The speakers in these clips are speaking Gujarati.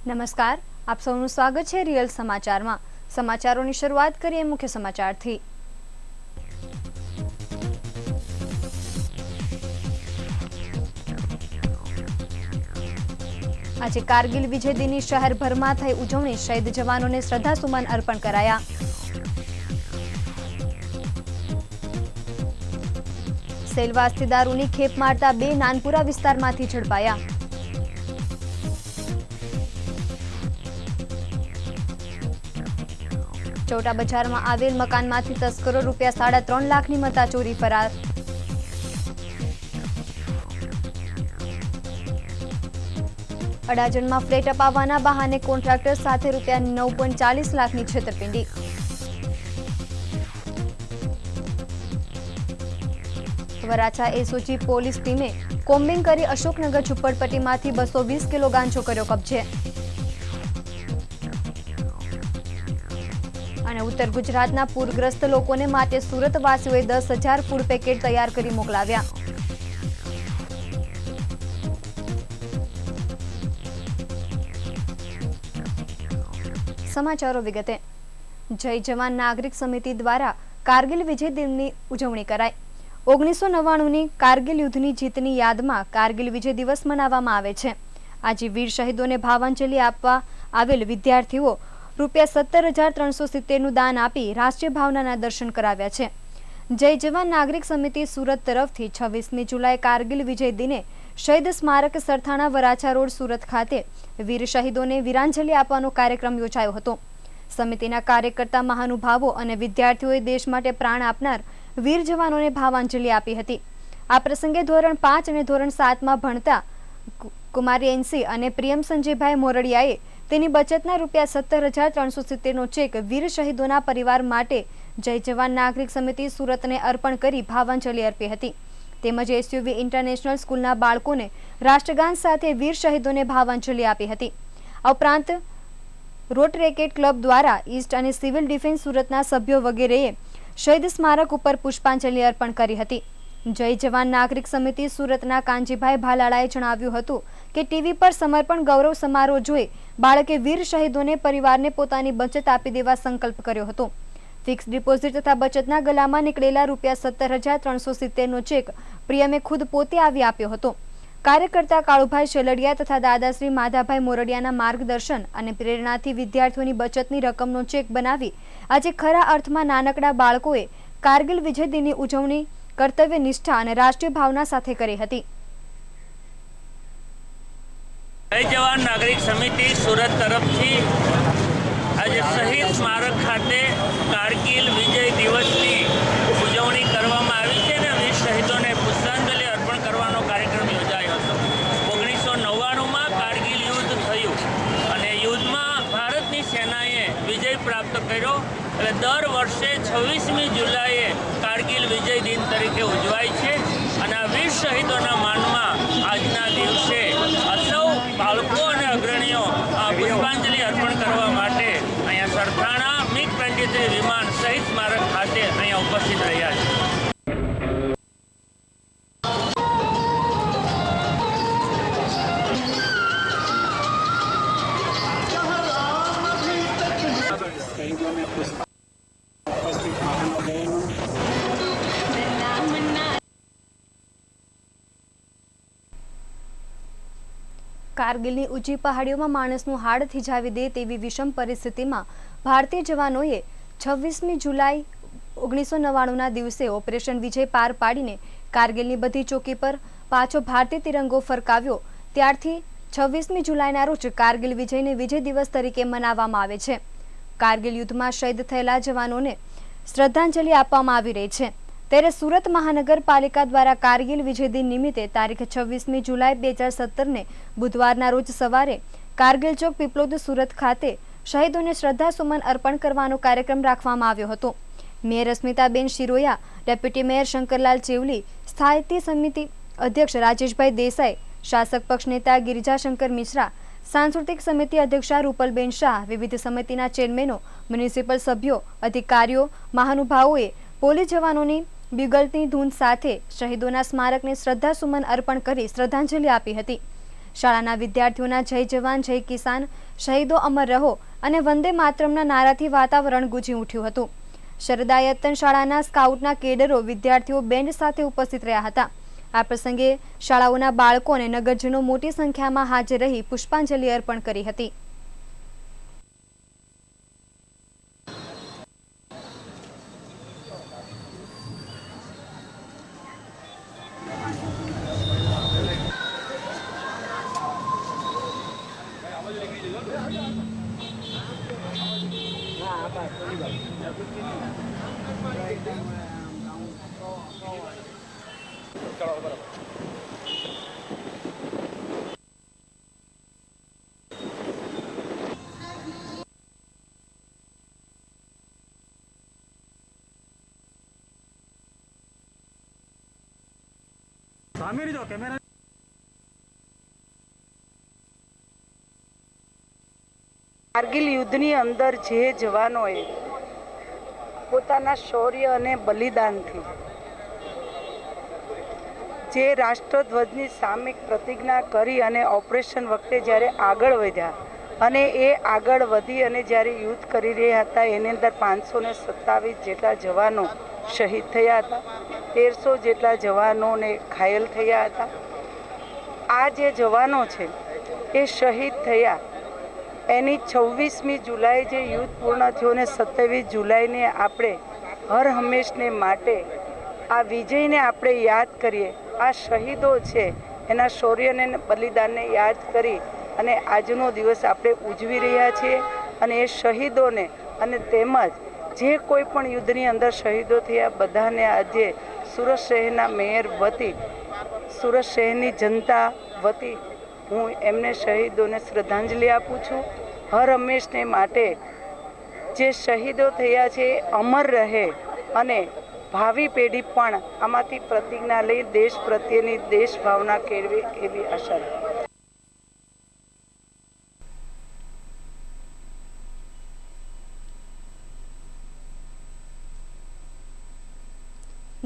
નમસ્કાર, આપ સૌનું સ્વાગત છે રિયલ સમાચારમાં। સમાચારોની શરૂઆત કરીએ મુખ્ય સમાચારથી। આજે કારગિલ વિજય દિનની શહેરભરમાં થઈ ઉજવણી। શહીદ જવાનોને શ્રદ્ધાસુમન અર્પણ કરાયા। સેલવાસથી દારૂની ખેપ મારતા 2 નાનપુરા વિસ્તારમાંથી ઝડપાયા। ચોટા બજારમાં આવેલ મકાનમાંથી તસ્કરો ₹3.5 લાખની મત્તા ચોરી ફરાર। અડાજણમાં ફ્લેટ અપાવવાના બહાને કોન્ટ્રાક્ટર સાથે ₹9.40 લાખની છેતરપિંડી। વરાછા એસઓજી પોલીસ ટીમે કોમ્બિંગ કરી અશોકનગર ઝુંપડપટ્ટીમાંથી 220 કિલો ગાંજો કર્યો કબજે। અને ઉત્તર ગુજરાતના પૂરગ્રસ્ત લોકોને માટે સુરતવાસીઓએ 10,000 ફૂડ પેકેટ તૈયાર કરી મોકલાવ્યા। સમાચારો વિગતે। જય જવાન નાગરિક સમિતિ દ્વારા કારગિલ વિજય દિનની ઉજવણી કરાઈ। 1999ની કારગિલ યુદ્ધની જીતની યાદમાં કારગિલ વિજય દિવસ મનાવવામાં આવે છે। આજે વીર શહીદોને ભાવાંજલિ આપવા આવેલ વિદ્યાર્થીઓ ₹17,370નું દાન આપી રાષ્ટ્રીય ભાવનાના દર્શન કરાવ્યા છે। જય જવાન નાગરિક સમિતિ સુરત તરફથી 26મી જુલાઈ કારગિલ વિજય દિને શહીદ સ્મારક સરથાણા વરાછા રોડ સુરત ખાતે વીર શહીદોને વીરાંજલિ આપવાનો કાર્યક્રમ યોજાયો હતો। સમિતિના કાર્યકર્તા મહાનુભાવો અને વિદ્યાર્થીઓએ દેશ માટે પ્રાણ આપનાર વીર જવાનોને ભાવાંજલિ આપી હતી। આ પ્રસંગે ધોરણ 5 અને ધોરણ 7માં ભણતા કુમારી એનસી અને પ્રિયમ સંજયભાઈ મોરડિયાએ તેની બચતના ₹17,370નો ચેક વીર શહીદોના પરિવાર માટે જય જવાન નાગરિક સમિતિ સુરતને અર્પણ કરી ભાવાંજલિ અર્પી હતી। તેમજ એસયુવી ઇન્ટરનેશનલ સ્કૂલના બાળકોને રાષ્ટ્રગાન સાથે વીર શહીદોને ભાવાંજલિ આપી હતી। આ ઉપરાંત રોટરેકેટ ક્લબ દ્વારા ઈસ્ટ અને સિવિલ ડિફેન્સ સુરતના સભ્યો વગેરેએ શહીદ સ્મારક ઉપર પુષ્પાંજલિ અર્પણ કરી હતી। જય જવાન નાગરિક સમિતિ સુરતના કાંજીભાઈ ભાલાળાએ જણાવ્યું હતું કે ટીવી પર સમર્પણ ગૌરવ સમારોહ જોઈ બાળકે વીર શહીદોને પરિવારને પોતાની બચત આપી દેવા સંકલ્પ કર્યો હતો। ફિક્સ ડિપોઝિટ તથા બચતના ગલામાં નીકળેલા ₹17,370નો ચેક પ્રિયમે ખુદ પોતે આવી આપ્યો હતો। કાર્યકર્તા કાળુભાઈ શેલડિયા તથા દાદાશ્રી માધાભાઈ મોરડિયાના માર્ગદર્શન અને પ્રેરણાથી વિદ્યાર્થીઓની બચતની રકમનો ચેક બનાવી આજે ખરા અર્થમાં નાનકડા બાળકોએ કારગિલ વિજય દિનની ઉજવણી કર્તવ્ય નિષ્ઠા અને રાષ્ટ્રીય ભાવના સાથે કરી હતી। જય જવાન નાગરિક સમિતિ સુરત તરફથી આજે શહીદ સ્મારક ખાતે કારગિલ વિજય દિવસની ઉજવણી કરવામાં આવી છે અને વીર શહીદોને પુષ્પાંજલિ અર્પણ કરવાનો કાર્યક્રમ યોજાયો હતો। 1999માં કારગિલ યુદ્ધ થયું અને યુદ્ધમાં ભારતની સેનાએ વિજય પ્રાપ્ત કર્યો। એટલે દર વર્ષે 26મી જુલાઈએ કારગિલ વિજય દિન તરીકે ઉજવાય છે અને આ વીર શહીદોના માનમાં આજના દિવસે સૌ બાળકો અને અગ્રણીઓ પુષ્પાંજલિ અર્પણ કરવા માટે અહીંયા સરથાણા MiG-23 વિમાન શહીદ સ્મારક ખાતે અહીંયા ઉપસ્થિત રહ્યા છે। કારગિલની ઊંચી પહાડીઓમાં માણસનું હાડ થીજાવી દે તેવી વિષમ પરિસ્થિતિમાં ભારતીય જવાનોએ 26મી જુલાઈ 1999ના દિવસે ઓપરેશન વિજય પાર પાડીને કારગિલની બધી ચોકી પર પાછો ભારતીય તિરંગો ફરકાવ્યો। ત્યારથી 26મી જુલાઈના રોજ કારગિલ વિજયને વિજય દિવસ તરીકે મનાવવામાં આવે છે। કારગિલ યુદ્ધમાં શહીદ થયેલા જવાનોને શ્રદ્ધાંજલિ આપવામાં આવી રહી છે। ત્યારે સુરત મહાનગરપાલિકા દ્વારા કારગિલ વિજય દિન નિમિત્તે તારીખ 26મી જુલાઈ 2017ને બુધવારના રોજ સવારે કારગિલ ચોક પીપલોદ સુરત ખાતે શહીદોને શ્રદ્ધાસુમન અર્પણ કરવાનો કાર્યક્રમ રાખવામાં આવ્યો હતો। Mayor Smitaben Shiroya, deputy mayor Shankarlal Chevli, સ્થાયી સમિતિ અધ્યક્ષ રાજેશભાઈ દેસાઈ, શાસક પક્ષ નેતા ગિરિજાશંકર મિશ્રા, સાંસ્કૃતિક સમિતિ અધ્યક્ષા રૂપલબેન શાહ, વિવિધ સમિતિના ચેરમેનો, મ્યુનિસિપલ સભ્યો, અધિકારીઓ, મહાનુભાવોએ પોલીસ જવાનોની બ્યુગલની ધૂન સાથે શહીદોના સ્મારકને શ્રદ્ધાસુમન અર્પણ કરી શ્રદ્ધાંજલિ આપી હતી। શાળાના વિદ્યાર્થીઓના જય જવાન જય કિસાન, શહીદો અમર રહો અને વંદે માતરમના નારાથી વાતાવરણ ગુંજી ઉઠ્યું હતું. શરદાયતન શાળાના સ્કાઉટના કેડરો વિદ્યાર્થીઓ બેન્ડ સાથે ઉપસ્થિત રહ્યા હતા. આ પ્રસંગે શાળાઓના બાળકો અને નગરજનો મોટી સંખ્યામાં હાજર રહી પુષ્પાંજલિ અર્પણ કરી હતી. કારગિલ યુદ્ધની અંદર જે જવાનોએ પોતાના શૌર્ય અને બલિદાનથી જે રાષ્ટ્રધ્વજની સામે પ્રતિજ્ઞા કરી અને ઓપરેશન વખતે જ્યારે આગળ વધ્યા અને એ આગળ વધી અને જ્યારે યુદ્ધ કરી રહ્યા હતા એની અંદર 527 જેટલા જવાનો શહીદ થયા હતા, 1300 જેટલા જવાનોને ઘાયલ થયા હતા. આ જે જવાનો છે એ શહીદ થયા એની 26મી જુલાઈ જે યુદ્ધ પૂર્ણ થયું ને 27 જુલાઈને આપણે હર હંમેશને માટે આ વિજયને આપણે યાદ કરીએ. આ શહીદો છે એના શૌર્યને બલિદાનને યાદ કરી અને આજનો દિવસ આપણે ઉજવી રહ્યા છીએ. અને એ શહીદોને અને તેમજ જે કોઈ પણ યુદ્ધની અંદર શહીદો થયા બધાને આજે સુરત શહેરના મેયર વતી, સુરત શહેરની જનતા વતી હું એમને શહીદોને શ્રદ્ધાંજલિ આપું છું. હર હંમેશને માટે જે શહીદો થયા છે એ અમર રહે અને ભાવિ પેઢી પણ આમાંથી પ્રતિજ્ઞા લઈ દેશ પ્રત્યેની દેશ ભાવના કેળવે એવી આશા.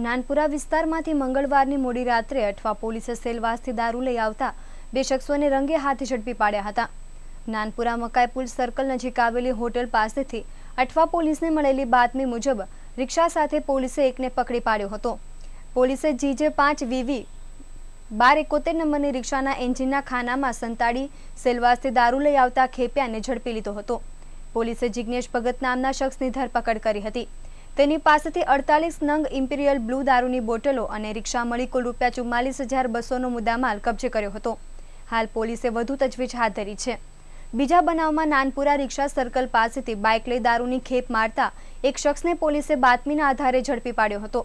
નાનપુરા વિસ્તારમાંથી મંગળવારની મોડી રાત્રે અઠવા પોલીસે સેલવાસથી દારૂ લઈ આવતા 2 શખ્સોને રંગે હાથે ઝડપી પાડ્યા હતા. નાનપુરા મકાઈપુલ સર્કલ નજીક આવેલી હોટલ પાસેથી અઠવા પોલીસને મળેલી બાતમી મુજબ રિક્ષા સાથે પોલીસે એકને પકડી પાડ્યો હતો. પોલીસે GJ5VV 1271 નંબરની રિક્ષાના એન્જિનના ખાનામાં સંતાડી સેલવાસથી દારૂ લઈ આવતા ખેપિયાને ઝડપી લીધો હતો. પોલીસે જિગ્નેશ ભગત નામના શખ્સની ધરપકડ કરી હતી. તેની પાસેથી 48 નંગ ઇમ્પિરિયલ બ્લુ દારૂની બોટલો અને રિક્ષા મળી કુલ ₹44,200નો મુદ્દામાલ કબજે કર્યો હતો. હાલ પોલીસે વધુ તજવીજ હાથ ધરી છે. બીજા બનાવમાં નાનપુરા રિક્ષા સર્કલ પાસેથી બાઇક લઈ દારૂની ખેપ મારતા એક શખ્સને પોલીસે બાતમીના આધારે ઝડપી પાડ્યો હતો.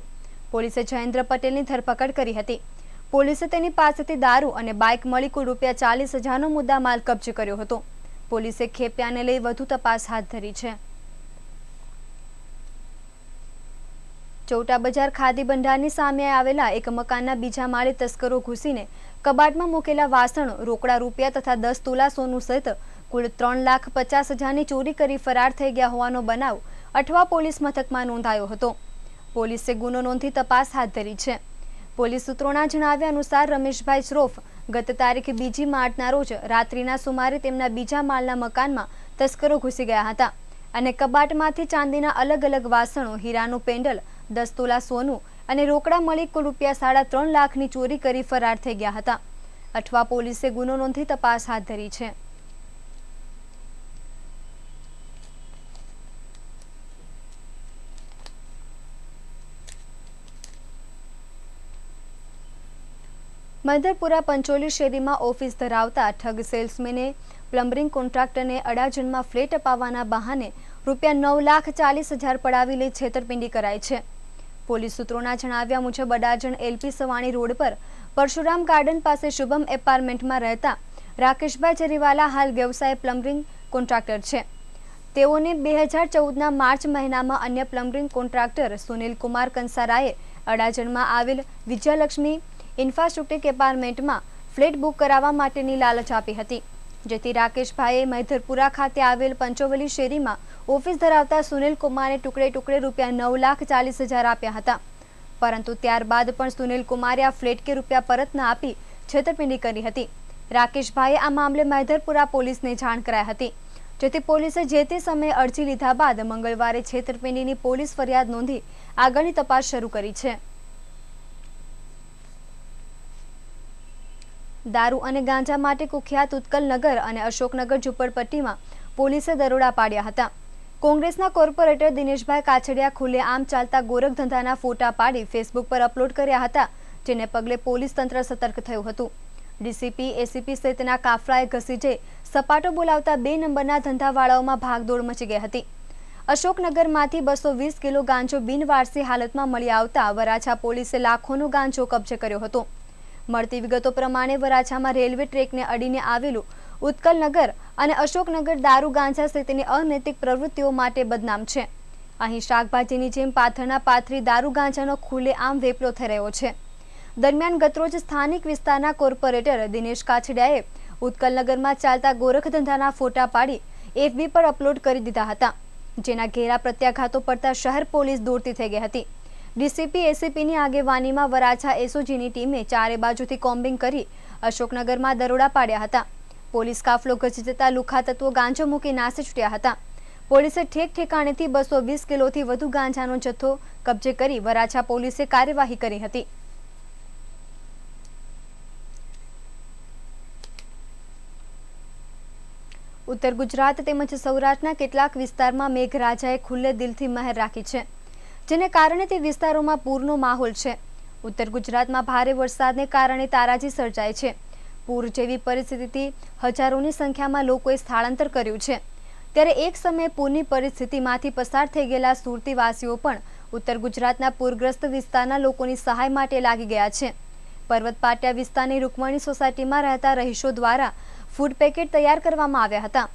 પોલીસે જયેન્દ્ર પટેલની ધરપકડ કરી હતી. પોલીસે તેની પાસેથી દારૂ અને બાઇક મળી કુલ ₹40,000નો મુદ્દામાલ કબજે કર્યો હતો. પોલીસે ખેપિયાને લઈ વધુ તપાસ હાથ ધરી છે. ચૌટા બજાર ખાદી ભંડારની સામે આવેલા એક મકાનના બીજા માળે તસ્કરો ઘૂસીને કબાટમાં મૂકેલા વાસણો, રોકડા રૂપિયા તથા 10 તોલા સોનું સહિત કુલ 3,50,000ની ચોરી કરી ફરાર થઈ ગયા હોવાનો બનાવ અઠવા પોલીસ મથકમાં નોંધાયો હતો. પોલીસે ગુનો નોંધી તપાસ હાથ ધરી છે. પોલીસ સૂત્રોના જણાવ્યા અનુસાર રમેશભાઈ શ્રોફ ગત તારીખ 2 માર્ચના રોજ રાત્રિના સુમારે તેમના બીજા માળના મકાનમાં તસ્કરો ઘૂસી ગયા હતા અને કબાટમાંથી ચાંદીના અલગ અલગ વાસણો, હીરાનું પેન્ડલ, 10 તોલા સોનું અને રોકડા મળી કુલ ₹3.5 લાખની ચોરી કરી ફરાર થઈ ગયા હતા. અઠવા પોલીસે ગુનો નોંધી તપાસ હાથ ધરી છે. મધરપુરા પંચોલી શેરીમાં ઓફિસ ધરાવતા ઠગ સેલ્સમેને પ્લમ્બરિંગ કોન્ટ્રાક્ટરને અડાજણમાં ફ્લેટ અપાવવાના બહાને ₹9,40,000 પડાવી લઈ છેતરપિંડી કરાઈ છે. પોલીસ સૂત્રોના જણાવ્યા મુજબ અડાજણ LP સવાણી રોડ પર પરશુરામ ગાર્ડન પાસે શુભમ એપાર્ટમેન્ટમાં રહેતા રાકેશભાઈ જરીવાલા હાલ વ્યવસાય પ્લમ્બરિંગ કોન્ટ્રાક્ટર છે. તેઓને 2014ના માર્ચ મહિનામાં અન્ય પ્લમ્બરિંગ કોન્ટ્રાક્ટર સુનિલ કુમાર કંસારાએ અડાજણમાં આવેલ વિજયલક્ષ્મી ઇન્ફ્રાસ્ટ્રક્ચર એપાર્ટમેન્ટમાં ફ્લેટ બુક કરાવવા માટેની લાલચ આપી હતી, જેથી રાકેશભાઈએ મૈધરપુરા ખાતે આવેલ પંચોવલી શેરીમાં ઓફિસ ધરાવતા સુનિલ કુમારને ટુકડે ટુકડે ₹9,40,000 આપ્યા હતા. પરંતુ ત્યારબાદ પણ સુનિલ કુમારે આ ફ્લેટ કે રૂપિયા પરત ન આપી છેતરપિંડી કરી હતી. રાકેશભાઈએ આ મામલે મહેધરપુરા પોલીસને જાણ કરાઈ હતી, જેથી પોલીસે જે તે સમયે અરજી લીધા બાદ મંગળવારે છેતરપિંડીની પોલીસ ફરિયાદ નોંધી આગળની તપાસ શરૂ કરી છે. દારૂ અને ગાંજા માટે કુખ્યાત ઉત્કલનગર અને અશોકનગર ઝુંપડપટ્ટીમાં પોલીસે દરોડા પાડ્યા હતા. કોંગ્રેસના કોર્પોરેટર દિનેશભાઈ કાછડિયા ખુલ્લેઆમ ચાલતા ગોરખ ધંધાના ફોટા પાડી ફેસબુક પર અપલોડ કર્યા હતા, જેને પગલે પોલીસ તંત્ર સતર્ક થયું હતું. ડીસીપી, એસીપી સહિતના કાફલાએ ઘસી જઈ સપાટો બોલાવતા 2 નંબરના ધંધાવાળાઓમાં ભાગદોડ મચી ગઈ હતી. અશોકનગરમાંથી 220 કિલો ગાંજો બિનવારસી હાલતમાં મળી આવતા વરાછા પોલીસે લાખોનો ગાંજો કબજે કર્યો હતો. મળતી વિગતો પ્રમાણે વરાછામાં રેલવે ટ્રેકને અડીને આવેલું ઉત્કલનગર અને અશોકનગર દારૂ ગાંજા સહિતની અનૈતિક પ્રવૃત્તિઓ માટે બદનામ છે. અહીં શાકભાજીની જેમ પાથરના પાથરી દારૂ ગાંજાનો ખુલ્લેઆમ વેપલો થઈ રહ્યો છે. દરમિયાન ગતરોજ સ્થાનિક વિસ્તારના કોર્પોરેટર દિનેશ કાછડિયાએ ઉત્કલનગરમાં ચાલતા ગોરખ ધંધાના ફોટા પાડી FB પર અપલોડ કરી દીધા હતા, જેના ઘેરા પ્રત્યાઘાતો પડતા શહેર પોલીસ દોડતી થઈ ગઈ હતી. ડીસીપી, એસીપીની આગેવાનીમાં વરાછા એસઓજીની ટીમે ચારે બાજુથી કોમ્બિંગ કરી અશોકનગરમાં દરોડા પાડ્યા હતા. પોલીસ કાફલો ગજી જતા લુખા તત્વો ગાંજો મૂકી નાસી છૂટ્યા હતા. પોલીસે ઠેક ઠેકાણેથી 220 કિલોથી વધુ ગાંજાનો જથ્થો કબજે કરી વરાછા પોલીસે કાર્યવાહી કરી હતી. ઉત્તર ગુજરાત તેમજ સૌરાષ્ટ્રના કેટલાક વિસ્તારમાં મેઘરાજાએ ખુલ્લે દિલથી મહેર રાખી છે, જેને કારણે તે વિસ્તારોમાં પૂરનો માહોલ છે. ઉત્તર ગુજરાતમાં ભારે વરસાદને કારણે તારાજી સર્જાય છે. પૂર જેવી પરિસ્થિતિથી હજારોની સંખ્યામાં લોકોએ સ્થળાંતર કર્યું છે. ત્યારે એક સમયે પૂરની પરિસ્થિતિમાંથી પસાર થઈ ગયેલા સુરતીવાસીઓ પણ ઉત્તર ગુજરાતના પૂરગ્રસ્ત વિસ્તારના લોકોની સહાય માટે લાગી ગયા છે. પર્વત પાટિયા વિસ્તારની રૂકમણી સોસાયટીમાં રહેતા રહીશો દ્વારા ફૂડ પેકેટ તૈયાર કરવામાં આવ્યા હતા.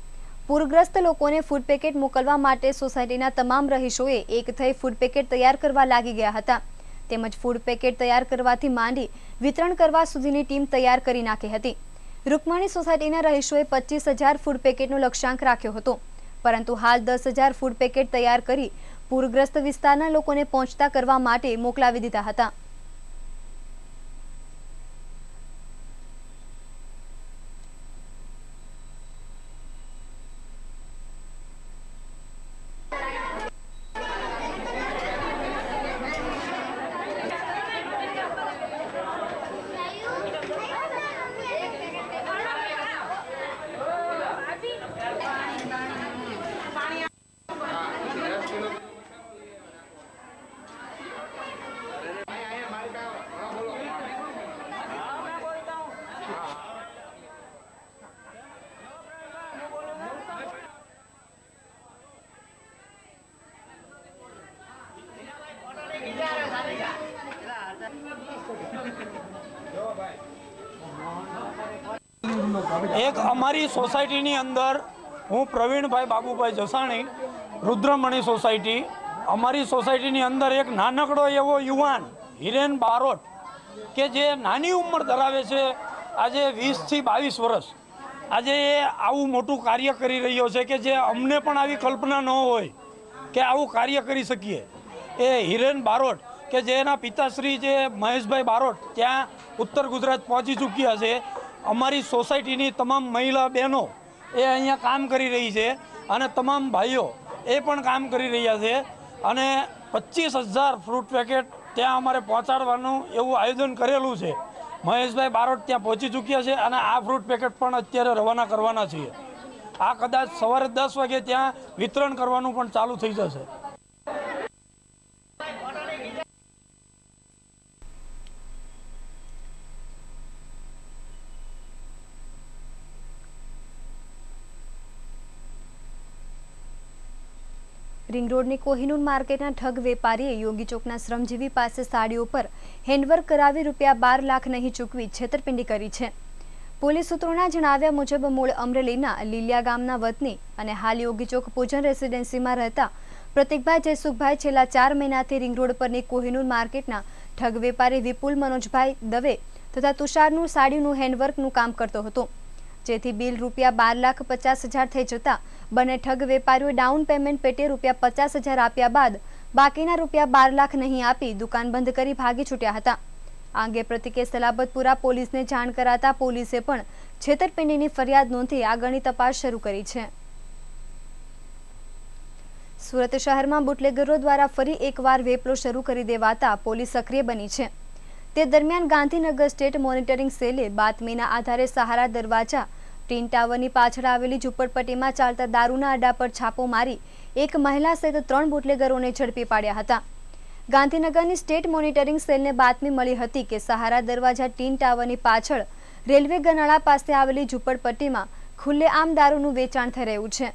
પૂરગ્રસ્ત લોકોને ફૂડ પેકેટ મોકલવા માટે સોસાયટીના તમામ રહીશોએ એક થઈ ફૂડ પેકેટ તૈયાર કરવા લાગી ગયા હતા. તેમજ ફૂડ પેકેટ તૈયાર કરવાથી માંડી વિતરણ કરવા સુધીની ટીમ તૈયાર કરી નાખી હતી. રૂકમણી સોસાયટીના રહીશોએ 25,000 ફૂડ પેકેટનો લક્ષ્યાંક રાખ્યો હતો, પરંતુ હાલ 10,000 ફૂડ પેકેટ તૈયાર કરી પૂરગ્રસ્ત વિસ્તારના લોકોને પહોંચતા કરવા માટે મોકલાવી દીધા હતા. એક અમારી સોસાયટીની અંદર હું પ્રવીણભાઈ બાબુભાઈ જસાણી, રુદ્રમણી સોસાયટી, અમારી સોસાયટીની અંદર એક નાનકડો એવો યુવાન હિરેન બારોટ કે જે નાની ઉંમર ધરાવે છે, આજે 20 થી 22 વર્ષ, આજે એ આવું મોટું કાર્ય કરી રહ્યો છે કે જે અમને પણ આવી કલ્પના ન હોય કે આવું કાર્ય કરી શકીએ. એ હિરેન બારોટ કે જેના પિતાશ્રી જે મહેશભાઈ બારોટ ત્યાં ઉત્તર ગુજરાત પહોંચી ચૂક્યા છે. અમારી સોસાયટીની તમામ મહિલા બહેનો એ અહીંયા કામ કરી રહી છે અને તમામ ભાઈઓ એ પણ કામ કરી રહ્યા છે અને 25,000 ફ્રૂટ પેકેટ ત્યાં અમારે પહોંચાડવાનું એવું આયોજન કરેલું છે. મહેશભાઈ બારોટ ત્યાં પહોંચી ચૂક્યા છે અને આ ફ્રૂટ પેકેટ પણ અત્યારે રવાના કરવાના છીએ. આ કદાચ સવારે 10 વાગે ત્યાં વિતરણ કરવાનું પણ ચાલુ થઈ જશે. રિંગ રોડની કોહિનૂર માર્કેટના ઠગ વેપારીએ યોગી ચોકના શ્રમજીવી પાસે સાડીઓ પર હેન્ડવર્ક કરાવી ₹12 લાખ નહીં ચૂકવી છેતરપિંડી કરી છે. પોલીસ સૂત્રોના જણાવ્યા મુજબ મૂળ અમરેલીના લીલિયા ગામના વતની અને હાલ યોગી ચોક પૂજન રેસિડેન્સીમાં રહેતા પ્રતિકભાઈ જયસુખભાઈ છેલ્લા 4 મહિનાથી રિંગ રોડ પરની કોહિનૂર માર્કેટના ઠગ વેપારી વિપુલ મનોજભાઈ દવે તથા તુષારનું સાડીનું હેન્ડવર્કનું કામ કરતો હતો, જેથી બિલ ₹12,50,000 થઈ જતા બંને ઠગ વેપારીઓ ડાઉન પેમેન્ટ પેટે ₹50,000 આપ્યા બાદ બાકીના ₹12 લાખ નહીં આપી દુકાન બંધ કરી ભાગી છૂટ્યા હતા. આ અંગે પ્રતિકે સલાબતપુરા પોલીસને જાણ કરાતા પોલીસે પણ છેતરપિંડીની ફરિયાદ નોંધી આગળની તપાસ શરૂ કરી છે। સુરત શહેરમાં બુટલેગરો દ્વારા ફરી એકવાર વેપલો શરૂ કરી દેવાતા પોલીસ સક્રિય બની છે। તે દરમિયાન ગાંધીનગર સ્ટેટ મોનિટરિંગ સેલે બાતમીના આધારે સહારા દરવાજા ટીન ટાવરની પાછળ આવેલી ઝૂંપડપટ્ટીમાં ચાલતા દારૂના અડ્ડા પર છાપો મારી એક મહિલા સહિત 3 બુટલેગરોને ઝડપી પાડ્યા હતા। ગાંધીનગરની સ્ટેટ મોનિટરિંગ સેલને બાતમી મળી હતી કે સહારા દરવાજા ટીન ટાવરની પાછળ રેલવે ગનાળા પાસે આવેલી ઝૂંપડપટ્ટીમાં ખુલ્લેઆમ દારૂનું વેચાણ થઈ રહ્યું છે,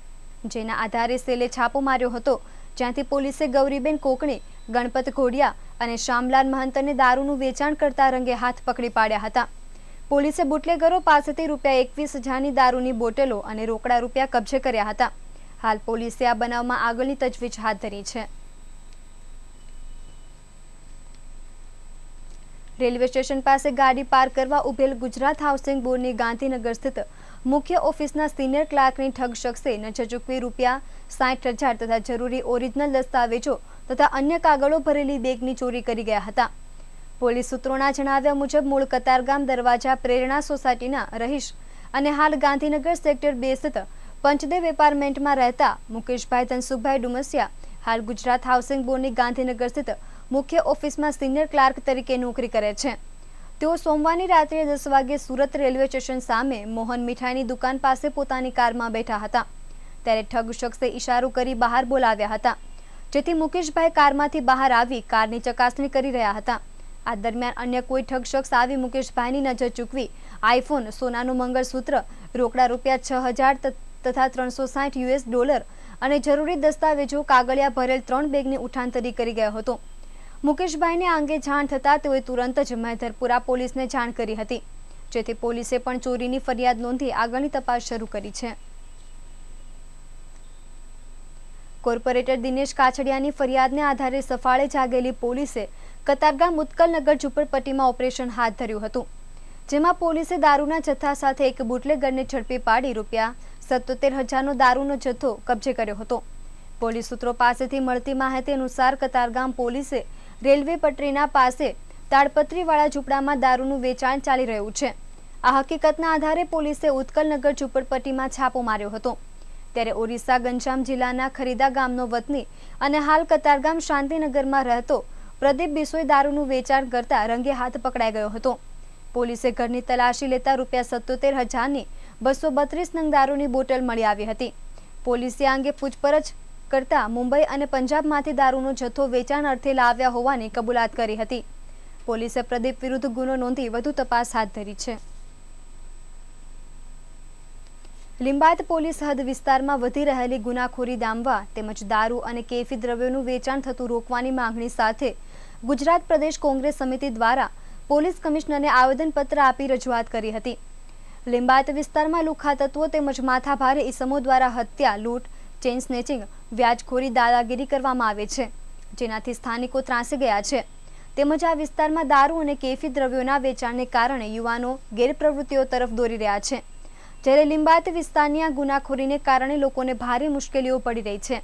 જેના આધારે સેલે છાપો માર્યો હતો, જ્યાંથી પોલીસે ગૌરીબેન કોકણી, ગણપત ઘોડિયા અને શ્યામલાલ મહંતને દારૂનું વેચાણ કરતા રંગે હાથ પકડી પાડ્યા હતા। પોલીસે બુટલેગરો પાસેથી ₹21,000ની દારૂની બોટલો અને રોકડા રૂપિયા કબજે કર્યા હતા। હાલ પોલીસે આ બનાવમાં આગળની તજવીજ હાથ ધરી છે। રેલવે સ્ટેશન પાસે ગાડી પાર્ક કરવા ઉભેલ ગુજરાત હાઉસિંગ બોર્ડની ગાંધીનગર સ્થિત મુખ્ય ઓફિસના સિનિયર ક્લાર્કની ઠગ શખ્સે નજર ચૂકવી ₹60,000 તથા જરૂરી ઓરિજિનલ દસ્તાવેજો તથા અન્ય કાગળો ભરેલી બેગની ચોરી કરી ગયા હતા। પોલીસ સૂત્રોના જણાવ્યા મુજબ મૂળ કતારગામ દરવાજા પ્રેરણા સોસાયટીના રહીશ અને હાલ ગાંધીનગર સેક્ટર 2 સ્થિત પંચદેવ એપાર્ટમેન્ટમાં રહેતા મુકેશભાઈ ધનસુખભાઈ ડુમસિયા હાલ ગુજરાત હાઉસિંગ બોર્ડની ગાંધીનગર સ્થિત મુખ્ય ઓફિસમાં સિનિયર ક્લાર્ક તરીકે નોકરી કરે છે। તેઓ સોમવારની રાત્રે 10 વાગે સુરત રેલવે સ્ટેશન સામે મોહન મીઠાઈની દુકાન પાસે પોતાની કારમાં બેઠા હતા, ત્યારે ઠગ શખ્સે ઇશારો કરી બહાર બોલાવ્યા હતા, જેથી મુકેશભાઈ કારમાંથી બહાર આવી કારની ચકાસણી કરી રહ્યા હતા। આ દરમિયાન અન્ય કોઈ ઠગ શખ્સ આવી મુકેશભાઈની નજર ચૂકવી આઈફોન, સોનાનું મંગળસૂત્ર, રોકડા ₹6,000 તથા $360 અને જરૂરી દસ્તાવેજો કાગળિયા ભરેલ 3 બેગની ઉઠાંતરી કરી ગયો હતો। મુકેશભાઈને આ અંગે જાણ થતાં તેઓએ તુરંત જ મહેધરપુરા પોલીસને જાણ કરી હતી, જેથી પોલીસે પણ ચોરીની ફરિયાદ નોંધી આગળની તપાસ શરૂ કરી છે। કોર્પોરેટર દિનેશ કાછડિયાની ફરિયાદને આધારે સફાળે જાગેલી પોલીસે કતારગામ ઉત્કલનગર ઝૂંપડપટ્ટીમાં ઓપરેશન હાથ ધર્યું હતું, જેમાં પોલીસે દારૂના જથ્થા સાથે એક બુટલેગરને ઝડપી પાડી ₹77,000નો દારૂનો જથ્થો કબજે કર્યો હતો। પોલીસ સૂત્રો પાસેથી મળતી માહિતી અનુસાર કતારગામ પોલીસે રેલવે પટરીના પાસે તાડપત્રીવાળા ઝૂંપડામાં દારૂનું વેચાણ ચાલી રહ્યું છે। આ હકીકતના આધારે પોલીસે ઉત્કલનગર ઝૂંપડપટ્ટીમાં છાપો માર્યો હતો, ત્યારે ઓરિસ્સા ગંજામ જિલ્લાના ખરીદા ગામનો વતની અને હાલ કતારગામ શાંતિનગરમાં રહેતો પ્રદીપ બિસોઈ દારૂનું વેચાણ કરતા રંગે હાથ પકડાઈ ગયો હતો। પોલીસે ઘરની તલાશી લેતા ₹77,000ની 232 નંગ દારૂની બોટલ મળી આવી હતી। પોલીસે આ અંગે પૂછપરછ કરતા મુંબઈ અને પંજાબમાંથી દારૂનો જથ્થો વેચાણ અર્થે લાવ્યા હોવાની કબૂલાત કરી હતી। પોલીસે પ્રદીપ વિરુદ્ધ ગુનો નોંધી વધુ તપાસ હાથ ધરી છે। લિંબાયત પોલીસ હદ વિસ્તારમાં વધી રહેલી ગુનાખોરી ડામવા તેમજ દારૂ અને કેફી દ્રવ્યોનું વેચાણ થતું રોકવાની માંગણી સાથે ગુજરાત પ્રદેશ કોંગ્રેસ સમિતિ દ્વારા પોલીસ કમિશનરને આવેદનપત્ર આપી રજૂઆત કરી હતી। લિંબાયત વિસ્તારમાં લુખ્ખા તત્વો તેમજ માથાભારે ઈસમો દ્વારા હત્યા, લૂંટ, ચેઇન સ્નેચિંગ, વ્યાજખોરી, દાદાગીરી કરવામાં આવે છે, જેનાથી સ્થાનિકો ત્રાસી ગયા છે। તેમજ આ વિસ્તારમાં દારૂ અને કેફી દ્રવ્યોના વેચાણને કારણે યુવાનો ગેરપ્રવૃત્તિઓ તરફ દોરી રહ્યા છે, જ્યારે લિંબાયત વિસ્તારની આ ગુનાખોરીને કારણે લોકોને ભારે મુશ્કેલીઓ પડી રહી છે,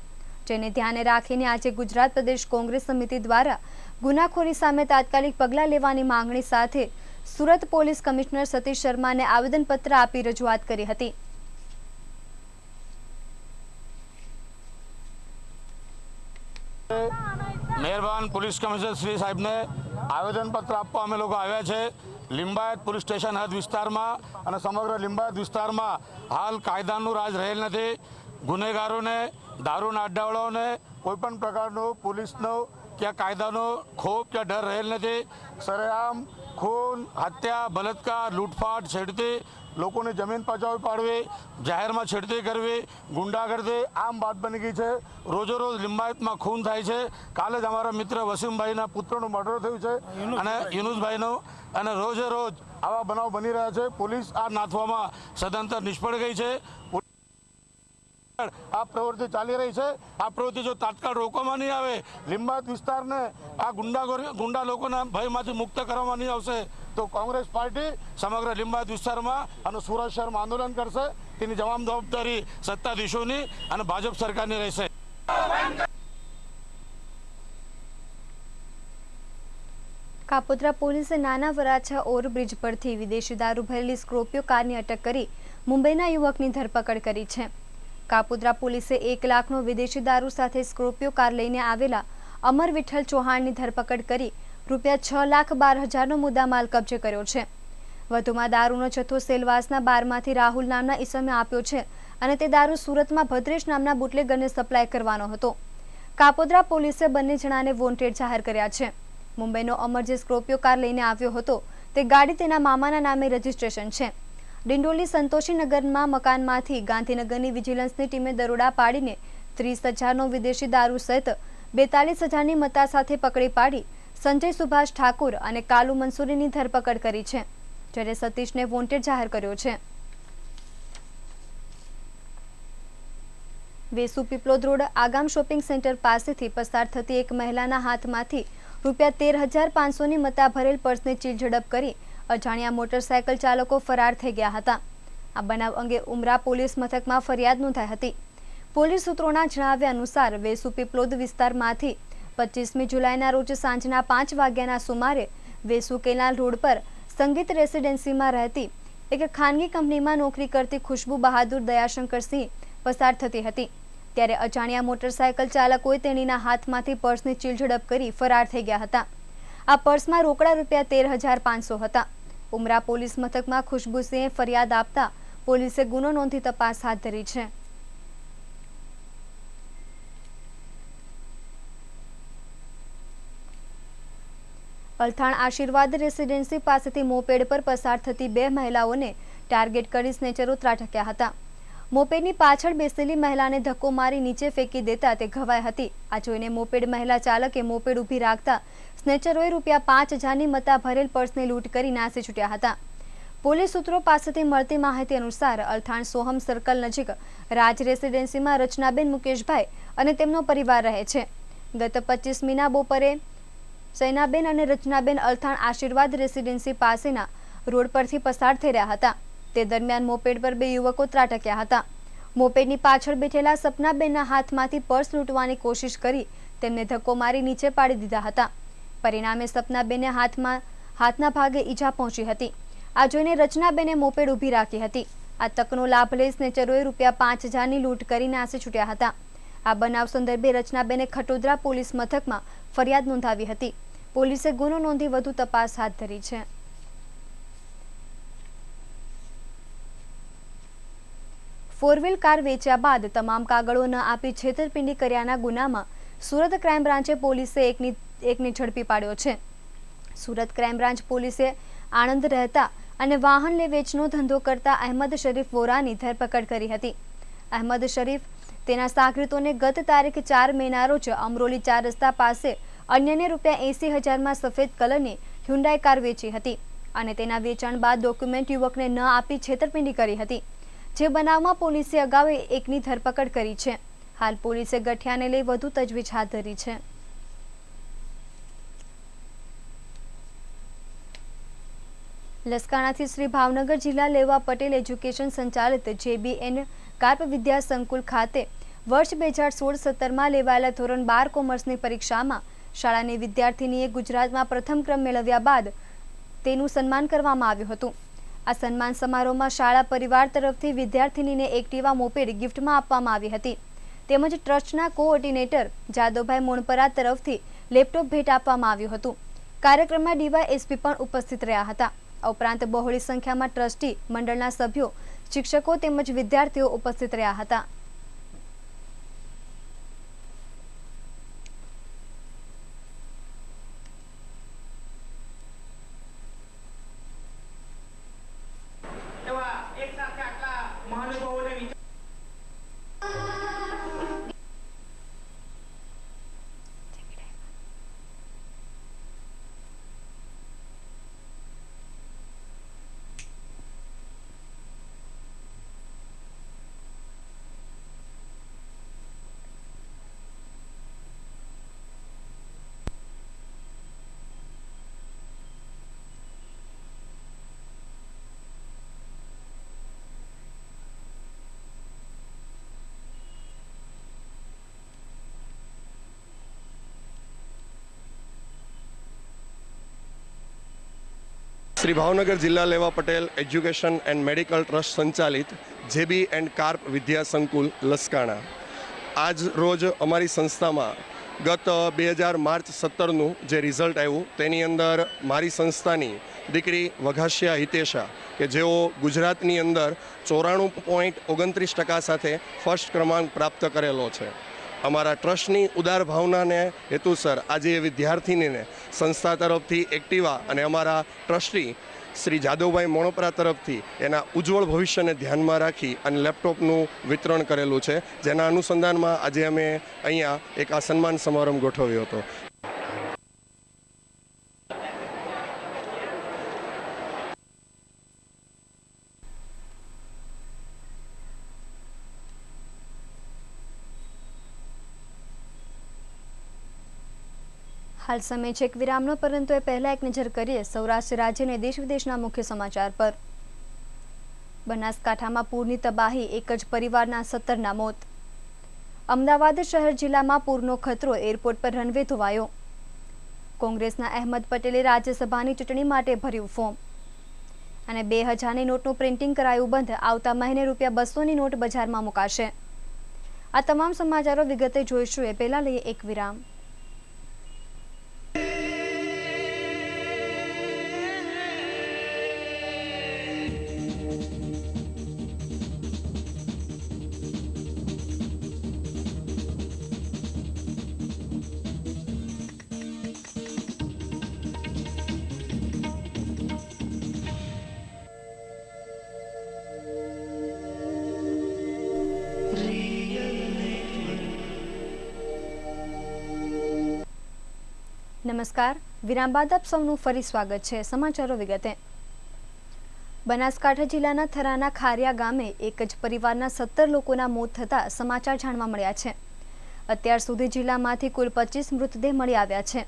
જેને ધ્યાને રાખીને આજે ગુજરાત પ્રદેશ કોંગ્રેસ સમિતિ દ્વારા ગુનાખોરી સામે તાત્કાલિક પગલાં લેવાની માંગણી સાથે સુરત પોલીસ કમિશનર સતીશ શર્માને આવેદનપત્ર આપી રજૂઆત કરી હતી। મહેરબાન પોલીસ કમિશનર શ્રી સાહેબને આવેદનપત્ર આપવા અમે લોકો આવ્યા છે। લિંબાયત પોલીસ સ્ટેશન હદ વિસ્તારમાં અને સમગ્ર લિંબાયત વિસ્તારમાં હાલ કાયદાનું રાજ રહેલ નથી। ગુનેગારોને, દારૂના અડ્ડાવાળાઓને કોઈપણ પ્રકારનો પોલીસનો કે કાયદાનો ખોફ કે ડર રહેલ નથી। સરેઆમ ખૂન, હત્યા, બલાત્કાર, લૂંટફાટ, છેડતી, લોકોની જમીન પચાવી પાડવી, જાહેરમાં છેડતી કરવી, ગુંડાગર્દી આમ વાત બની ગઈ છે। રોજો રોજ લિંબાયતમાં ખૂન થાય છે। કાલે જ અમારા મિત્ર વસીમભાઈના પુત્રનું મર્ડર થયું છે અને યુનુસભાઈનું, અને રોજે રોજ આવા બનાવ બની રહ્યા છે। પોલીસ આ નાથવામાં સદંતર નિષ્ફળ ગઈ છે। આ પ્રવૃત્તિ ચાલી રહી છે। આ પ્રવૃત્તિ જો તાત્કાળ રોકવામાં નહીં આવે, લિંબાયત વિસ્તારને આ ગુંડા લોકોના ભયમાંથી મુક્ત કરવામાં નહીં આવશે તો કોંગ્રેસ પાર્ટી સમગ્ર લિંબાયત વિસ્તારમાં અને સુરત શહેરમાં આંદોલન કરશે। તેની જવાબદારી સત્તાધીશોની અને ભાજપ સરકારની રહેશે। કાપોદ્રા પોલીસે નાના વરાછા ઓવરબ્રિજ પરથી વિદેશી દારૂ ભરેલી સ્કોર્પિયો કારની અટક કરી મુંબઈના યુવકની ધરપકડ કરી છે. કાપોદ્રા પોલીસે 1 લાખનો વિદેશી દારૂ સાથે સ્કોર્પિયો કાર લઈને આવેલા અમર વિઠ્ઠલ ચૌહાણની ધરપકડ કરી ₹6,12,000નો મુદ્દામાલ કબજે કર્યો છે. વધુમાં દારૂનો જથ્થો સેલવાસના બારમાંથી રાહુલ નામના ઈસમે આપ્યો છે અને તે દારૂ સુરતમાં ભદ્રેશ નામના બુટલેગરને સપ્લાય કરવાનો હતો. કાપોદ્રા પોલીસે બંને જણાને વોન્ટેડ જાહેર કર્યા છે. મુંબઈનો અમર જે સ્કોર્પિયો કાર લઈને આવ્યો હતો તે ગાડી તેના મામાના નામે રજીસ્ટ્રેશન છે. ડિંડોલી સંતોષીનગરમાં મકાનમાંથી ગાંધીનગરની વિજિલન્સની ટીમે દરોડા પાડીને 30,000નો વિદેશી દારૂ સહિત 42,000ની મત્તા સાથે પકડી પાડી સંજય સુભાષ ઠાકુર અને કાલુ મંસૂરીની ધરપકડ કરી છે, જ્યારે સતીશને વોન્ટેડ જાહેર કર્યો છે. Vesu Piplod road Agam shopping centre પાસેથી પસાર થતી એક મહિલાના હાથમાંથી ₹13,500ની મત્તા ભરેલ પર્સની ચીલ ઝડપ કરી અજાણ્યા મોટરસાયકલ ચાલકો ફરાર થઈ ગયા હતા. આ બનાવ અંગે ઉમરા પોલીસ મથકમાં ફરિયાદ નોંધાઈ હતી. પોલીસ સૂત્રોના જણાવ્યા અનુસાર વેસુ પીપલોદ વિસ્તારમાંથી 25મી જુલાઈના રોજ સાંજના 5 વાગ્યાના સુમારે વેસુ કેનાલ રોડ પર સંગીત રેસિડેન્સીમાં રહેતી એક ખાનગી કંપનીમાં નોકરી કરતી ખુશ્બુ બહાદુર દયાશંકરસિંહ પસાર થતી હતી, ત્યારે અજાણ્યા મોટરસાયકલ ચાલકોએ તેણીના હાથમાંથી પર્સની ચીલ ઝડપ કરી ફરાર થઈ ગયા હતા. આ પર્સમાં રોકડા ₹13,500 હતા. ઉમરા પોલીસ મથકમાં ખુશ્બુસિંહે ફરિયાદ આપતા પોલીસે ગુનો નોંધી તપાસ હાથ ધરી છે. અલથાણ આશીર્વાદ રેસિડેન્સી પાસેથી મોપેડ પર પસાર થતી 2 મહિલાઓને ટાર્ગેટ કરી સ્નેચરો ત્રાટક્યા હતા. મોપેડની પાછળ બેસેલી મહિલાને ધક્કો મારી નીચે ફેંકી દેતા તે ઘવાઈ હતી. આ જોઈને મોપેડ મહિલા ચાલકે મોપેડ ઊભી રાખતા સ્નેચરોએ ₹5,000ની મત્તા ભરેલ પર્સને લૂંટ કરી નાસી છૂટ્યા હતા. પોલીસ સૂત્રો પાસેથી મળતી માહિતી અનુસાર અલથાણ સોહમ સર્કલ નજીક રાજ રેસિડેન્સીમાં રચનાબેન મુકેશભાઈ અને તેમનો પરિવાર રહે છે. ગત 25મીના બપોરે સૈનાબેન અને રચનાબેન અલથાણ આશીર્વાદ રેસિડેન્સી પાસેના રોડ પરથી પસાર થઈ રહ્યા હતા. તે દરમિયાન મોપેડ પર 2 યુવકો ત્રાટક્યા હતા. મોપેડની પાછળ બેઠેલા સપનાબેનના હાથમાંથી પર્સ લૂંટવાની કોશિશ કરી તેમને ધક્કો મારી નીચે પાડી દીધા હતા. પરિણામે સપનાબેનને હાથના ભાગે ઈજા પહોંચી હતી. આ જોઈને રચનાબેને મોપેડ ઊભી રાખી હતી. આ તકનો લાભ લઈ સ્નેચરોએ ₹5,000ની લૂંટ કરી નાસી છૂટ્યા હતા. આ બનાવ સંદર્ભે રચનાબેને ખટોદરા પોલીસ મથકમાં ફરિયાદ નોંધાવી હતી. પોલીસે ગુનો નોંધી વધુ તપાસ હાથ ધરી છે. ફોરવ્હીલ કાર વેચ્યા બાદ તમામ કાગળો ન આપી છેતરપિંડી કર્યાના ગુનામાં સુરત ક્રાઇમ બ્રાન્ચે પોલીસે એકને ઝડપી પાડ્યો છે. સુરત ક્રાઇમ બ્રાન્ચ પોલીસે આણંદ રહેતા અને વાહન લે વેચનો ધંધો કરતા અહેમદ શરીફ વોરાની ધરપકડ કરી હતી. અહેમદ શરીફ તેના સાગરીતોને ગત તારીખ 4 મેના રોજ અમરોલી 4 રસ્તા પાસે અન્યને ₹80,000માં સફેદ કલરની હ્યુન્ડાઈ કાર વેચી હતી અને તેના વેચાણ બાદ ડોક્યુમેન્ટ યુવકને ન આપી છેતરપિંડી કરી હતી. જે બનાવમાં પોલીસે અગાઉ એકની ધરપકડ કરી છે. હાલ પોલીસે ગઠિયાને લઈ વધુ તજવીજ હાથ ધરી છે. લસકાણાથી શ્રી ભાવનગર જિલ્લા લેવા પટેલ એજ્યુકેશન સંચાલિત JBN કાર્પ વિદ્યા સંકુલ ખાતે વર્ષ 2016-17માં લેવાયેલા ધોરણ 12 કોમર્સની પરીક્ષામાં શાળાની વિદ્યાર્થીનીએ ગુજરાતમાં પ્રથમ ક્રમ મેળવ્યા બાદ તેનું સન્માન કરવામાં આવ્યું હતું. આ સન્માન સમારોહમાં શાળા પરિવાર તરફથી વિદ્યાર્થીનીને એક્ટિવા મોપેડ ગિફ્ટમાં આપવામાં આવી હતી. તેમજ ટ્રસ્ટના કોઓર્ડિનેટર જાદવભાઈ મોણપરા તરફથી લેપટોપ ભેટ આપવામાં આવ્યું હતું. કાર્યક્રમમાં DYSP પણ ઉપસ્થિત રહ્યા હતા. આ ઉપરાંત બહોળી સંખ્યામાં ટ્રસ્ટી મંડળના સભ્યો, શિક્ષકો તેમજ વિદ્યાર્થીઓ ઉપસ્થિત રહ્યા હતા. શ્રી ભાવનગર જિલ્લા લેવા Patel education and medical trust સંચાલિત જેબી એન્ડ કાર્પ વિદ્યા સંકુલ લસકાણા આજ રોજ અમારી સંસ્થામાં ગત 2000 માર્ચ 17નું જે રિઝલ્ટ આવ્યું તેની અંદર મારી સંસ્થાની દીકરી વઘાસિયા હિતેશા કે જેઓ ગુજરાતની અંદર 94.29% સાથે ફર્સ્ટ ક્રમાંક પ્રાપ્ત કરેલો છે. અમારા ટ્રસ્ટની ઉદાર ભાવનાને હેતુસર આજે એ વિદ્યાર્થીનીને સંસ્થા તરફથી એક્ટિવા અને અમારા ટ્રસ્ટી શ્રી જાદવભાઈ મોણપરા તરફથી એના ઉજ્જવળ ભવિષ્યને ધ્યાનમાં રાખી અને લેપટોપનું વિતરણ કરેલું છે, જેના અનુસંધાનમાં આજે અમે અહીંયા એક આ સન્માન સમારંભ ગોઠવ્યો હતો. હાલ સમય છે એક વિરામનો, પરંતુ એ પહેલા એક નજર કરીએ સૌરાષ્ટ્ર રાજ્ય અને દેશ વિદેશના મુખ્ય સમાચાર પર. બનાસકાંઠામાં પૂરની તબાહી, એક જ પરિવારના 17ના મોત. અમદાવાદ શહેર જિલ્લામાં પૂરનો ખતરો, એરપોર્ટ પર રનવે ધોવાયો. કોંગ્રેસના અહેમદ પટેલે રાજ્યસભાની ચૂંટણી માટે ભર્યું ફોર્મ. અને 2000ની નોટનું પ્રિન્ટિંગ કરાયું બંધ, આવતા મહિને ₹200ની નોટ બજારમાં મુકાશે. આ તમામ સમાચારો વિગતે જોઈશું, એ પહેલા લઈએ એક વિરામ. નમસ્કાર, વિરામ બાદ આપ સૌનું ફરી સ્વાગત છે. સમાચારો વિગતે. બનાસકાંઠા જિલ્લાના થરાના ખારિયા ગામે એક જ પરિવારના 17 લોકોના મોત થતા સમાચાર જાણવા મળ્યા છે. અત્યાર સુધી જિલ્લામાંથી કુલ 25 મૃતદેહ મળી આવ્યા છે.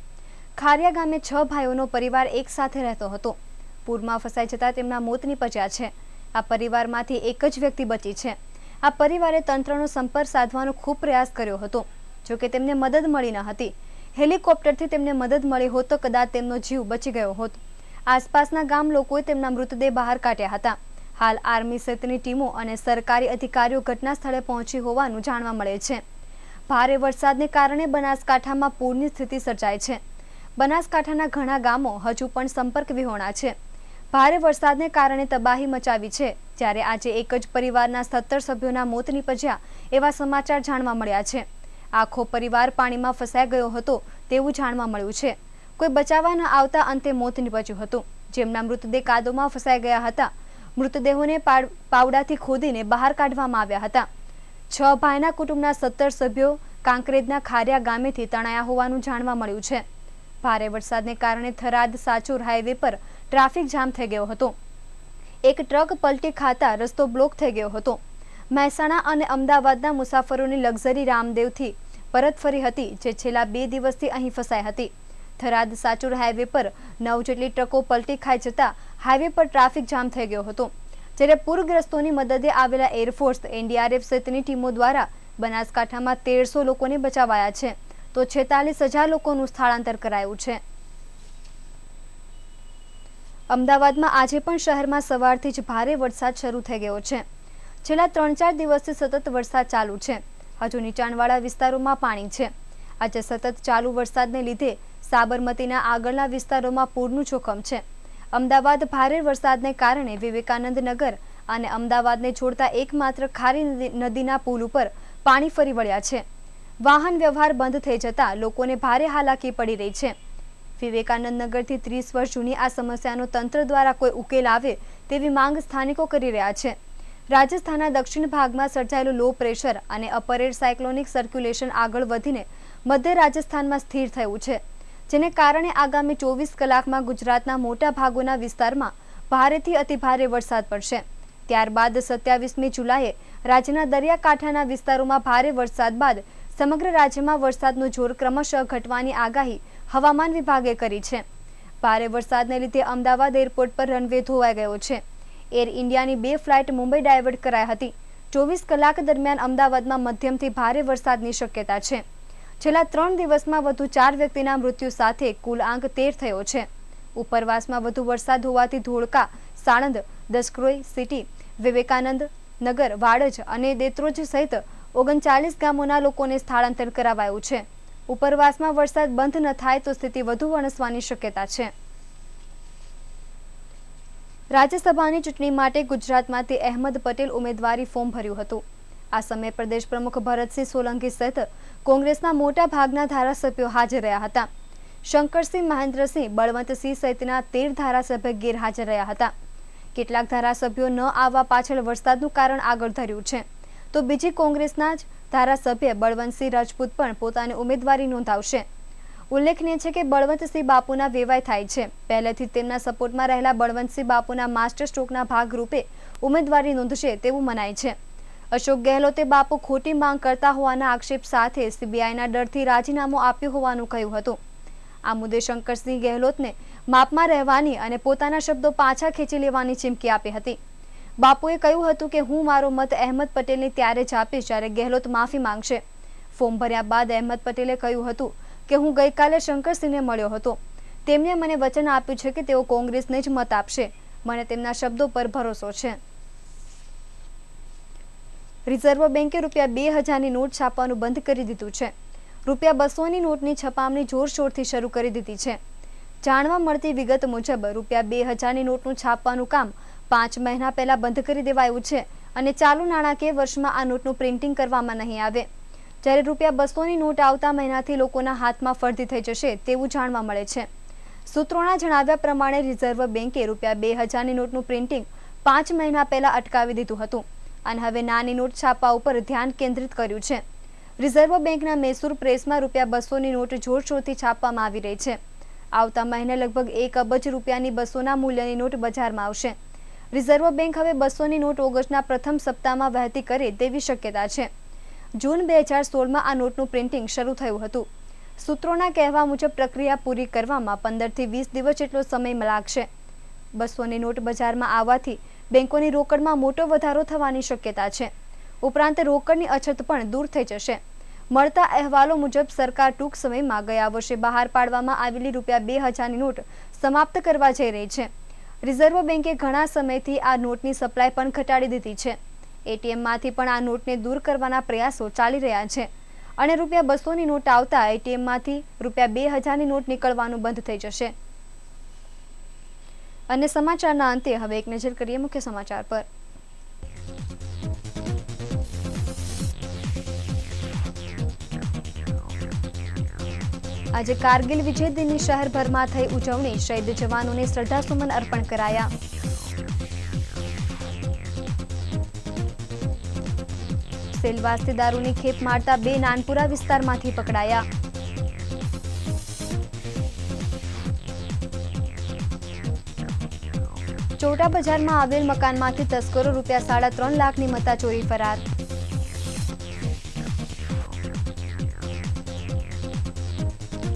ખારિયા ગામે 6 ભાઈઓનો પરિવાર એક સાથે રહેતો હતો. પૂરમાં ફસાઈ જતા તેમના મોત નીપજ્યા છે. આ પરિવારમાંથી એક જ વ્યક્તિ બચી છે. આ પરિવારે તંત્રનો સંપર્ક સાધવાનો ખૂબ પ્રયાસ કર્યો હતો, જોકે તેમને મદદ મળી ન હતી. હેલિકોપ્ટરથી તેમને મદદ મળી હોત તો કદાચ તેમનો જીવ બચી ગયો હોત. આસપાસના ગામ લોકોએ તેમના મૃતદેહ બહાર કાઢ્યા હતા. હાલ આર્મી સહિતની ટીમો અને સરકારી અધિકારીઓ ઘટના સ્થળે પહોંચી હોવાનું જાણવા મળે છે. ભારે વરસાદને કારણે બનાસકાંઠામાં પૂરની સ્થિતિ સર્જાઈ છે. બનાસકાંઠાના ઘણા ગામો હજુ પણ સંપર્ક વિહોણા છે. ભારે વરસાદને કારણે તબાહી મચાવી છે. જ્યારે આજે એક જ પરિવારના 17 સભ્યોના મોત નીપજ્યા એવા સમાચાર જાણવા મળ્યા છે. આખો પરિવાર પાણીમાં ફસાઈ ગયો હતો તેવું જાણવા મળ્યું છે. કોઈ બચાવવા ન આવતા અંતે મોત નીપજ્યું હતું. જેમના મૃતદેહ કાદવમાં ફસાઈ ગયા હતા, મૃતદેહોને પાવડાથી ખોદીને બહાર કાઢવામાં આવ્યા હતા. 6 ભાઈના કુટુંબના 17 સભ્યો કાંકરેજના ખારિયા ગામેથી તણાયા હોવાનું જાણવા મળ્યું છે. ભારે વરસાદને કારણે થરાદ સાચોર હાઈવે પર ટ્રાફિક જામ થઈ ગયો હતો. એક ટ્રક પલટી ખાતા રસ્તો બ્લોક થઈ ગયો હતો. મહેસાણા અને અમદાવાદના મુસાફરોની લક્ઝરી રામદેવથી પરત ફરી હતી, જે છેલ્લા 2 દિવસથી અહીં ફસાઈ હતી. થરાદ સાચોર હાઈવે પર 9 જેટલી ટ્રકો પલટી ખાઈ જતા હાઈવે પર ટ્રાફિક જામ થઈ ગયો હતો. જ્યારે પૂરગ્રસ્તોની મદદે આવેલા એરફોર્સ, એનડીઆરએફ સહિતની ટીમો દ્વારા બનાસકાંઠામાં 1300 લોકોને બચાવાયા છે, તો 46,000 લોકોનું સ્થળાંતર કરાયું છે. અમદાવાદમાં આજે પણ શહેરમાં સવારથી જ ભારે વરસાદ શરૂ થઈ ગયો છે. છેલ્લા 3-4 દિવસથી સતત વરસાદ ચાલુ છે. હજુ નીચાણવાળા વિસ્તારોમાં પાણી છે. આજે સતત ચાલુ વરસાદને લીધે સાબરમતીના આગળના વિસ્તારોમાં પૂરનું જોખમ છે. અમદાવાદ ભારે વરસાદને કારણે વિવેકાનંદ નગર અને અમદાવાદને જોડતા એકમાત્ર ખારી નદીના પુલ ઉપર પાણી ફરી વળ્યા છે. વાહન વ્યવહાર બંધ થઈ જતા લોકોને ભારે હાલાકી પડી રહી છે. વિવેકાનંદ નગરથી 30 વર્ષ જૂની આ સમસ્યાનો તંત્ર દ્વારા કોઈ ઉકેલ આવે તેવી માંગ સ્થાનિકો કરી રહ્યા છે. રાજસ્થાનના દક્ષિણ ભાગમાં સર્જાયેલું લો પ્રેશર અને અપર એર સાયક્લોનિક સર્ક્યુલેશન આગળ વધીને મધ્ય રાજસ્થાનમાં સ્થિર થયું છે, જેને કારણે આગામી 24 કલાકમાં ગુજરાતના મોટા ભાગોના વિસ્તારમાં ભારેથી અતિભારે વરસાદ પડશે. ત્યારબાદ 27મી જુલાઈએ રાજ્યના દરિયાકાંઠાના વિસ્તારોમાં ભારે વરસાદ બાદ સમગ્ર રાજ્યમાં વરસાદનું જોર ક્રમશઃ ઘટવાની આગાહી હવામાન વિભાગે કરી છે. ભારે વરસાદને લીધે અમદાવાદ એરપોર્ટ પર રનવે ધોવાઈ ગયો છે. એર ઇન્ડિયાની 2 ફ્લાઇટ મુંબઈ ડાયવર્ટ કરાઈ હતી. 24 કલાક દરમિયાન અમદાવાદમાં મધ્યમથી ભારે વરસાદની શક્યતા છે. છેલ્લા 3 દિવસમાં વધુ 4 વ્યક્તિના મૃત્યુ સાથે કુલ આંક 13 થયો છે. ઉપરવાસમાં વધુ વરસાદ હોવાથી ધોળકા, સાણંદ, દસક્રોઈ સિટી, વિવેકાનંદ નગર, વાડજ અને દેત્રોજ સહિત 39 ગામોના લોકોને સ્થળાંતર કરાવાયું છે. ઉપરવાસમાં વરસાદ બંધ ન થાય તો સ્થિતિ વધુ વણસવાની શક્યતા છે. રાજ્યસભાની ચૂંટણી માટે ગુજરાતમાંથી અહેમદ પટેલ ઉમેદવારી ફોર્મ ભર્યું હતું. આ સમયે પ્રદેશ પ્રમુખ ભરતસિંહ સોલંકી સહિત કોંગ્રેસના મોટા ભાગના ધારાસભ્યો હાજર રહ્યા હતા. શંકરસિંહ, મહેન્દ્રસિંહ, બળવંતસિંહ સહિતના 13 ધારાસભ્ય ગેરહાજર રહ્યા હતા. કેટલાક ધારાસભ્યો ન આવવા પાછળ વરસાદનું કારણ આગળ ધર્યું છે, તો બીજી કોંગ્રેસના જ ધારાસભ્ય બળવંતસિંહ રાજપૂત પણ પોતાની ઉમેદવારી નોંધાવશે. ઉલ્લેખનીય છે કે બળવંતસિંહ બાપુના વેવાય થાય છે. પહેલેથી તેમના સપોર્ટમાં રહેલા બળવંતસિંહ બાપુના માસ્ટર સ્ટ્રોકના ભાગરૂપે ઉમેદવારી નોંધશે તેવું મનાય છે. અશોક ગેહલોતે બાપુ ખોટી માંગ કરતા હોવાના આક્ષેપ સાથે સીબીઆઈના ડરથી રાજીનામું આપ્યું હોવાનું કહ્યું હતું. આ મુદ્દે શંકરસિંહ ગેહલોતને માપમાં રહેવાની અને પોતાના શબ્દો પાછા ખેંચી લેવાની ચીમકી આપી હતી. બાપુએ કહ્યું હતું કે હું મારો મત અહેમદ પટેલને ત્યારે જ આપીશ જ્યારે ગેહલોત માફી માંગશે. ફોર્મ ભર્યા બાદ અહેમદ પટેલે કહ્યું હતું કે હું ગઈકાલે શંકરસિંહને મળ્યો હતો. તેમણે મને વચન આપ્યું છે કે તેઓ કોંગ્રેસને જ મત આપશે. મને તેમના શબ્દો પર ભરોસો છે. રિઝર્વ બેંકે ₹2000ની નોટ છાપવાનું બંધ કરી દીધું છે. ₹200ની નોટની છપામણી જોરશોરથી શરૂ કરી દીધી છે. જાણવા મળતી વિગત મુજબ ₹2000ની નોટનું છાપવાનું કામ 5 મહિના પહેલા બંધ કરી દેવાયું છે અને ચાલુ નાણાકીય વર્ષમાં આ નોટનું પ્રિન્ટિંગ કરવામાં નહીં આવે. જ્યારે ₹200ની નોટ આવતા મહિનાથી લોકોના હાથમાં ફરતી થઈ જશે તેવું જાણવા મળે છે. સૂત્રોના જણાવ્યા પ્રમાણે રિઝર્વ બેંકે ₹2000ની નોટનું પ્રિન્ટિંગ 5 મહિના પહેલા અટકાવી દીધું હતું અને હવે નાની નોટ છાપવા ઉપર ધ્યાન કેન્દ્રિત કર્યું છે. રિઝર્વ બેંકના મૈસૂર પ્રેસમાં ₹200ની નોટ જોરશોરથી છાપવામાં આવી રહી છે. આવતા મહિને લગભગ 1 અબજ રૂપિયાની 200ના મૂલ્યની નોટ બજારમાં આવશે. રિઝર્વ બેંક હવે 200ની નોટ ઓગસ્ટના પ્રથમ સપ્તાહમાં વહેતી કરે તેવી શક્યતા છે. જૂન 2016માં આ નોટનું પ્રિન્ટિંગ શરૂ થયું હતું. સૂત્રોના કહેવા મુજબ પ્રક્રિયા પૂરી કરવામાં 15 થી 20 દિવસ જેટલો સમય લાગશે. 200ની નોટ બજારમાં આવવાથી બેંકોની રોકડમાં મોટો વધારો થવાની શક્યતા છે. ઉપરાંત રોકડની અછત પણ દૂર થઈ જશે. મળતા અહેવાલો મુજબ સરકાર ટૂંક સમયમાં ગયા વર્ષે બહાર પાડવામાં આવેલી ₹2000ની નોટ સમાપ્ત કરવા જઈ રહી છે. રિઝર્વ બેંકે ઘણા સમયથી આ નોટની સપ્લાય પણ ઘટાડી દીધી છે. એટીએમમાંથી પણ આ નોટને દૂર કરવાના પ્રયાસો ચાલી રહ્યા છે અને ₹200ની નોટ આવતા એટીએમમાંથી ₹2000ની નોટ નીકળવાનું બંધ થઈ જશે. અને સમાચારના અંતે હવે એક નજર કરીએ મુખ્ય સમાચાર પર. આજે કારગિલ વિજય દિનની શહેરભરમાં થઈ ઉજવણી. શહીદ જવાનોને શ્રદ્ધાસુમન અર્પણ કરાયા. સેલવાસથી દારૂની ખેપ મારતા 2 નાનપુરા વિસ્તારમાંથી પકડાયા. ચોટા બજારમાં આવેલ મકાનમાંથી તસ્કરો ₹3.5 લાખની મત્તા ચોરી ફરાર.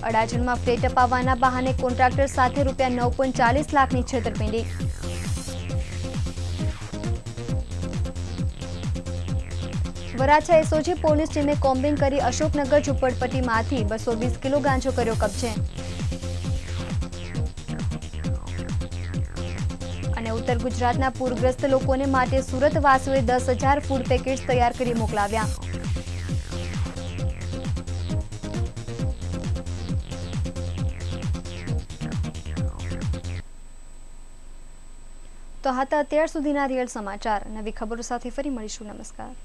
અડાજણમાં ફ્લેટ અપાવવાના બહાને કોન્ટ્રાક્ટર સાથે ₹9.40 લાખની છેતરપિંડી. વરાછા એસઓજી પોલીસ ટીમે કોમ્બિંગ કરી અશોકનગર ઝુંપડપટ્ટીમાંથી 220 કિલો ગાંજો કર્યો કબજે. અને ઉત્તર ગુજરાતના પૂરગ્રસ્ત લોકોને માટે સુરત વાસીઓએ 10,000 ફૂડ પેકેટ્સ તૈયાર કરી મોકલાવ્યા. તો હતા અત્યાર સુધીના રિયલ સમાચાર. નવી ખબરો સાથે ફરી મળીશું. નમસ્કાર.